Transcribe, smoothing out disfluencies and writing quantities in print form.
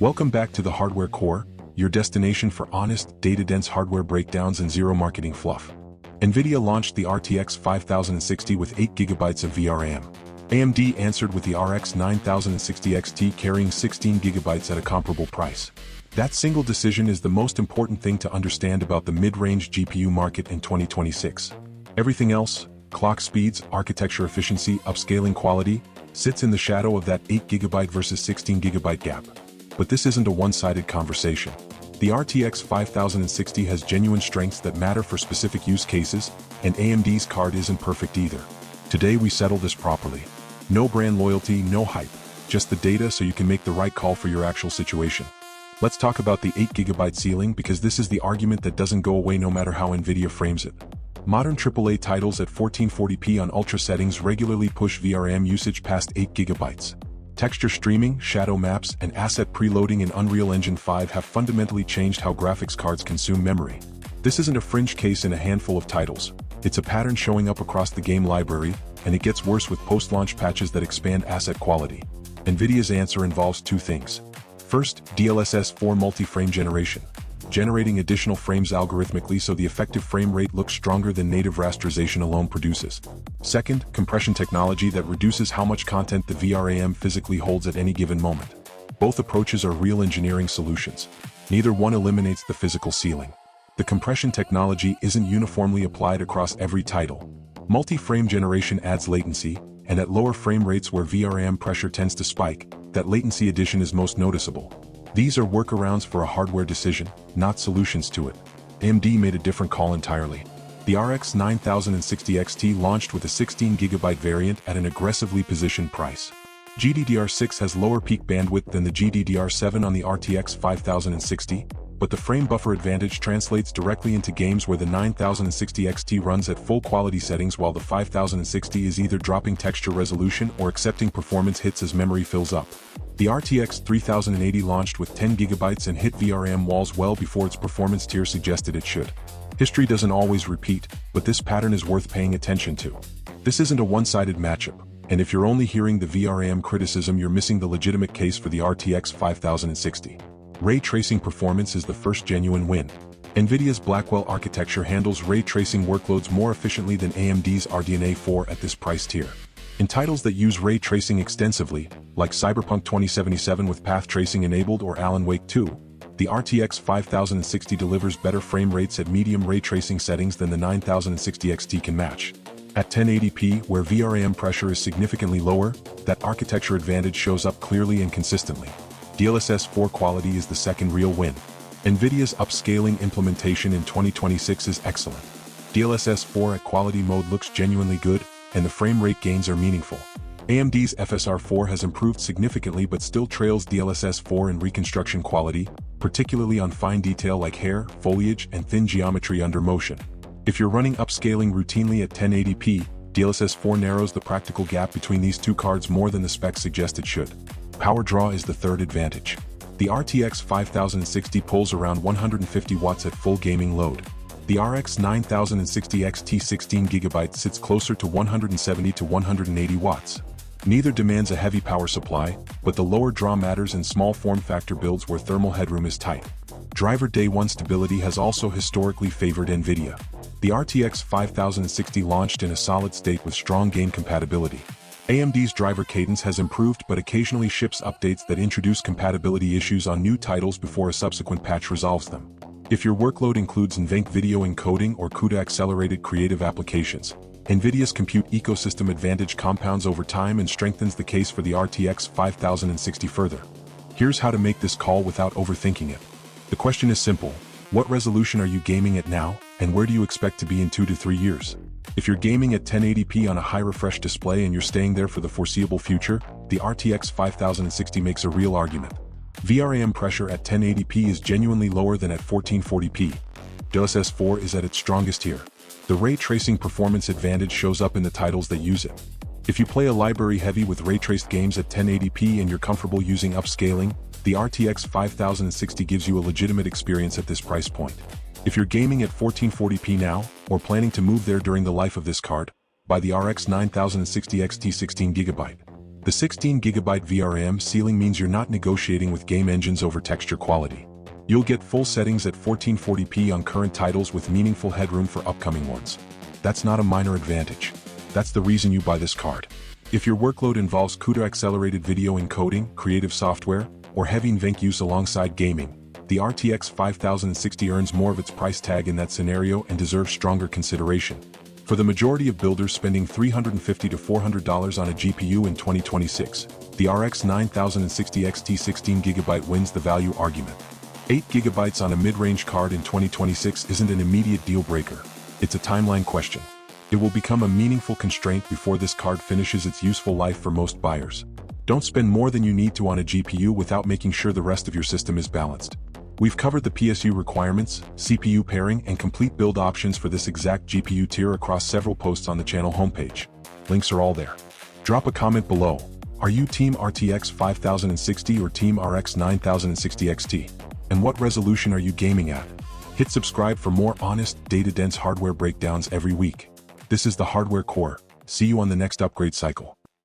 Welcome back to the Hardware Core, your destination for honest, data-dense hardware breakdowns and zero marketing fluff. Nvidia launched the RTX 5060 with 8GB of VRAM. AMD answered with the RX 9060 XT carrying 16GB at a comparable price. That single decision is the most important thing to understand about the mid-range GPU market in 2026. Everything else, clock speeds, architecture efficiency, upscaling quality, sits in the shadow of that 8GB versus 16GB gap. But this isn't a one-sided conversation. The RTX 5060 has genuine strengths that matter for specific use cases, and AMD's card isn't perfect either. Today we settle this properly. No brand loyalty, no hype, just the data so you can make the right call for your actual situation. Let's talk about the 8GB ceiling because this is the argument that doesn't go away no matter how Nvidia frames it. Modern AAA titles at 1440p on ultra settings regularly push VRAM usage past 8GB. Texture streaming, shadow maps, and asset preloading in Unreal Engine 5 have fundamentally changed how graphics cards consume memory. This isn't a fringe case in a handful of titles. It's a pattern showing up across the game library, and it gets worse with post-launch patches that expand asset quality. Nvidia's answer involves two things. First, DLSS 4 multi-frame generation, generating additional frames algorithmically so the effective frame rate looks stronger than native rasterization alone produces. Second, compression technology that reduces how much content the VRAM physically holds at any given moment. Both approaches are real engineering solutions. Neither one eliminates the physical ceiling. The compression technology isn't uniformly applied across every title. Multi-frame generation adds latency, and at lower frame rates where VRAM pressure tends to spike, that latency addition is most noticeable. These are workarounds for a hardware decision, not solutions to it. AMD made a different call entirely. The RX 9060 XT launched with a 16GB variant at an aggressively positioned price. GDDR6 has lower peak bandwidth than the GDDR7 on the RTX 5060, but the frame buffer advantage translates directly into games where the 9060 XT runs at full quality settings while the 5060 is either dropping texture resolution or accepting performance hits as memory fills up. The RTX 3080 launched with 10GB and hit VRAM walls well before its performance tier suggested it should. History doesn't always repeat, but this pattern is worth paying attention to. This isn't a one-sided matchup, and if you're only hearing the VRAM criticism, you're missing the legitimate case for the RTX 5060. Ray tracing performance is the first genuine win. Nvidia's Blackwell architecture handles ray tracing workloads more efficiently than AMD's RDNA 4 at this price tier. In titles that use ray tracing extensively, like Cyberpunk 2077 with path tracing enabled or Alan Wake 2, the RTX 5060 delivers better frame rates at medium ray tracing settings than the 9060 XT can match. At 1080p, where VRAM pressure is significantly lower, that architecture advantage shows up clearly and consistently. DLSS 4 quality is the second real win. Nvidia's upscaling implementation in 2026 is excellent. DLSS 4 at quality mode looks genuinely good, and the frame rate gains are meaningful. AMD's FSR 4 has improved significantly but still trails DLSS 4 in reconstruction quality, particularly on fine detail like hair, foliage, and thin geometry under motion. If you're running upscaling routinely at 1080p, DLSS 4 narrows the practical gap between these two cards more than the specs suggest it should. Power draw is the third advantage. The RTX 5060 pulls around 150 watts at full gaming load. The RX 9060 XT 16GB sits closer to 170 to 180 watts. Neither demands a heavy power supply, but the lower draw matters in small form factor builds where thermal headroom is tight. Driver day one stability has also historically favored Nvidia. The RTX 5060 launched in a solid state with strong game compatibility. AMD's driver cadence has improved but occasionally ships updates that introduce compatibility issues on new titles before a subsequent patch resolves them. If your workload includes NVENC video encoding or CUDA-accelerated creative applications, Nvidia's compute ecosystem advantage compounds over time and strengthens the case for the RTX 5060 further. Here's how to make this call without overthinking it. The question is simple: what resolution are you gaming at now, and where do you expect to be in 2 to 3 years? If you're gaming at 1080p on a high refresh display and you're staying there for the foreseeable future, the RTX 5060 makes a real argument. VRAM pressure at 1080p is genuinely lower than at 1440p. DLSS 4 is at its strongest here. The ray tracing performance advantage shows up in the titles that use it. If you play a library heavy with ray-traced games at 1080p and you're comfortable using upscaling, the RTX 5060 gives you a legitimate experience at this price point. If you're gaming at 1440p now, or planning to move there during the life of this card, buy the RX 9060 XT 16GB. The 16GB VRAM ceiling means you're not negotiating with game engines over texture quality. You'll get full settings at 1440p on current titles with meaningful headroom for upcoming ones. That's not a minor advantage. That's the reason you buy this card. If your workload involves CUDA-accelerated video encoding, creative software, or heavy NVENC use alongside gaming, the RTX 5060 earns more of its price tag in that scenario and deserves stronger consideration. For the majority of builders spending $350 to $400 on a GPU in 2026, the RX 9060 XT 16GB wins the value argument. 8GB on a mid-range card in 2026 isn't an immediate deal-breaker. It's a timeline question. It will become a meaningful constraint before this card finishes its useful life for most buyers. Don't spend more than you need to on a GPU without making sure the rest of your system is balanced. We've covered the PSU requirements, CPU pairing, and complete build options for this exact GPU tier across several posts on the channel homepage. Links are all there. Drop a comment below. Are you Team RTX 5060 or Team RX 9060 XT? And what resolution are you gaming at? Hit subscribe for more honest, data-dense hardware breakdowns every week. This is the Hardware Core. See you on the next upgrade cycle.